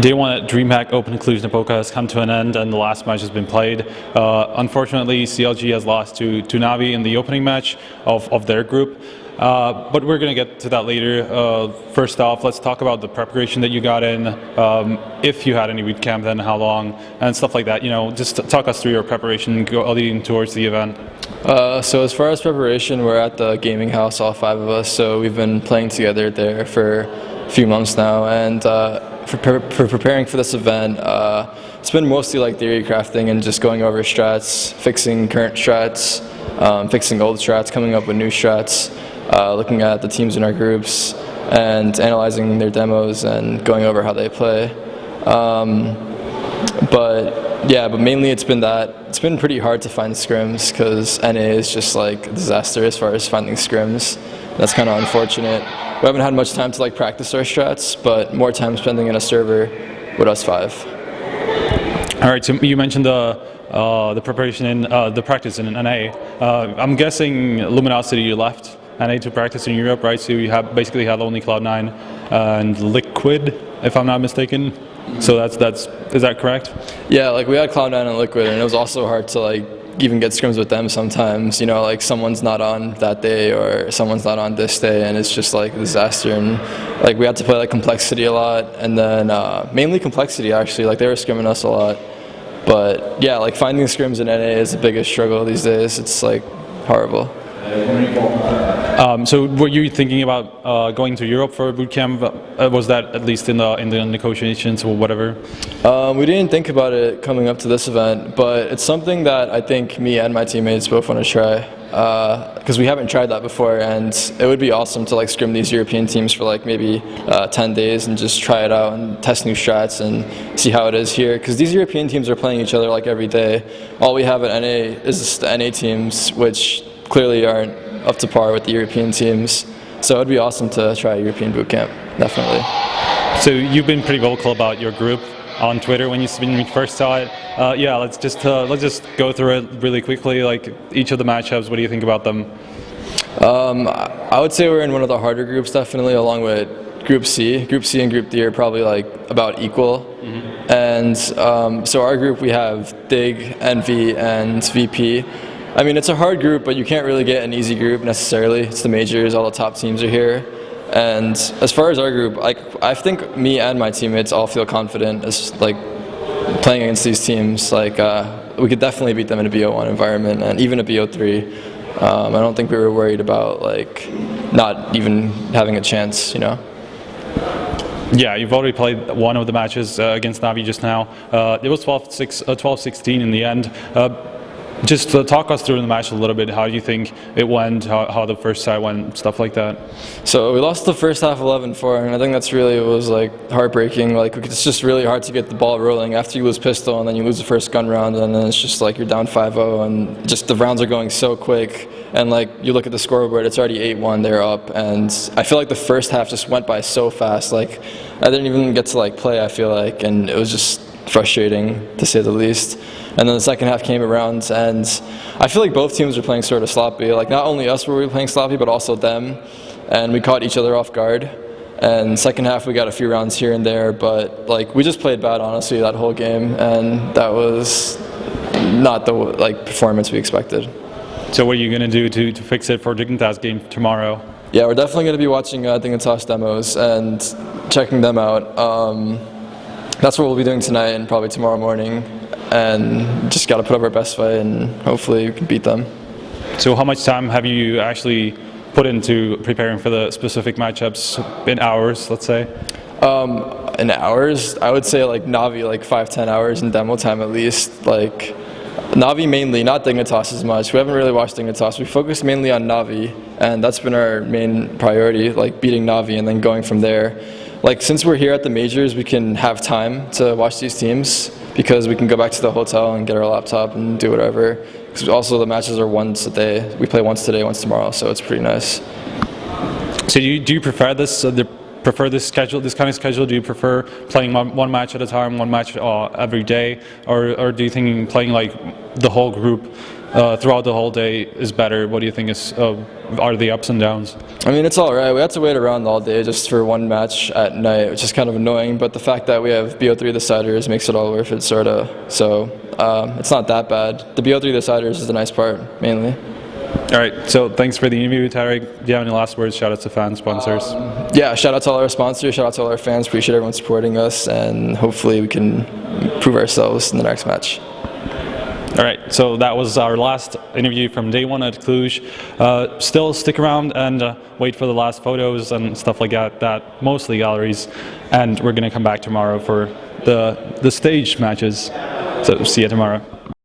Day one at DreamHack Open Cluj-Napoca has come to an end, and the last match has been played. Unfortunately, CLG has lost to Navi in the opening match of their group. But we're going to get to that later. First off, let's talk about the preparation that you got in, if you had any boot camp, then how long, and stuff like that. You know, just talk us through your preparation leading towards the event. So as far as preparation, we're at the gaming house, all 5 of us. So we've been playing together there for a few months now, and for preparing for this event, it's been mostly like theory crafting and just going over strats, fixing current strats, fixing old strats, coming up with new strats, looking at the teams in our groups, and analyzing their demos and going over how they play. But mainly it's been that. It's been pretty hard to find scrims because NA is just like a disaster as far as finding scrims. That's kind of unfortunate. We haven't had much time to like practice our strats, but more time spending in a server with us 5. All right, so you mentioned the preparation in the practice in NA. I'm guessing Luminosity you left NA to practice in Europe, right? So you have basically had only Cloud9 and Liquid, if I'm not mistaken. So is that correct? Yeah, like we had Cloud9 and Liquid, and it was also hard to like even get scrims with them sometimes. You know, like someone's not on that day or someone's not on this day, and it's just like a disaster. And like we had to play like Complexity a lot, and then mainly Complexity actually. Like they were scrimming us a lot. But yeah, like finding scrims in NA is the biggest struggle these days. It's like horrible. So were you thinking about going to Europe for a boot camp? Was that at least in the negotiations or whatever? We didn't think about it coming up to this event, but it's something that I think me and my teammates both want to try because we haven't tried that before, and it would be awesome to like scrim these European teams for like maybe 10 days and just try it out and test new strats and see how it is here, because these European teams are playing each other like every day. All we have at NA is the NA teams, which clearly aren't up to par with the European teams. So it would be awesome to try a European boot camp, definitely. So you've been pretty vocal about your group on Twitter when you first saw it. Yeah, let's just go through it really quickly. Like each of the matchups, what do you think about them? I would say we're in one of the harder groups, definitely, along with Group C. Group C and Group D are probably like about equal. Mm-hmm. And so our group, we have Dig, Envy, and VP. I mean, it's a hard group, but you can't really get an easy group necessarily. It's the majors, all the top teams are here. And as far as our group, I think me and my teammates all feel confident as like playing against these teams. Like we could definitely beat them in a BO1 environment and even a BO3. I don't think we were worried about like not even having a chance, you know. Yeah, you've already played one of the matches against Navi just now. It was 12-16 in the end. Just talk us through the match a little bit. How do you think it went, how the first side went, stuff like that? So we lost the first half 11-4, and I think that's really, it was like heartbreaking. Like it's just really hard to get the ball rolling after you lose pistol and then you lose the first gun round, and then it's just like you're down 5-0 and just the rounds are going so quick. And like you look at the scoreboard, it's already 8-1, they're up, and I feel like the first half just went by so fast. Like I didn't even get to like play, I feel like, and it was just frustrating to say the least. And then the second half came around, and I feel like both teams were playing sort of sloppy. Like not only us were we playing sloppy, but also them, and we caught each other off guard. And second half we got a few rounds here and there, but like we just played bad honestly that whole game, and that was not the like performance we expected. So what are you going to do to fix it for Dignitas game tomorrow? Yeah, we're definitely going to be watching Dignitas demos and checking them out. That's what we'll be doing tonight and probably tomorrow morning, and just got to put up our best fight and hopefully we can beat them. So how much time have you actually put into preparing for the specific matchups in hours, let's say? In hours, I would say like Navi, like 5-10 hours in demo time at least. Like Navi mainly, not Dignitas as much. We haven't really watched Dignitas. We focused mainly on Navi, and that's been our main priority, like beating Navi and then going from there. Like since we're here at the majors, we can have time to watch these teams because we can go back to the hotel and get our laptop and do whatever. Because also the matches are once a day. We play once today, once tomorrow, so it's pretty nice. So do you prefer this? Prefer this schedule, this kind of schedule? Do you prefer playing one match at a time, one match every day, or do you think playing like the whole group throughout the whole day is better? What do you think are the ups and downs? I mean, it's all right. We had to wait around all day just for one match at night, which is kind of annoying. But the fact that we have BO3 deciders makes it all worth it, sort of. So it's not that bad. The BO3 deciders is the nice part, mainly. All right. So thanks for the interview, Tarik. Do you have any last words? Shout out to fans, sponsors. Yeah, shout out to all our sponsors. Shout out to all our fans. Appreciate everyone supporting us, and hopefully we can prove ourselves in the next match. All right, so that was our last interview from day one at Cluj. Still stick around and wait for the last photos and stuff like that, mostly galleries. And we're going to come back tomorrow for the stage matches. So see you tomorrow.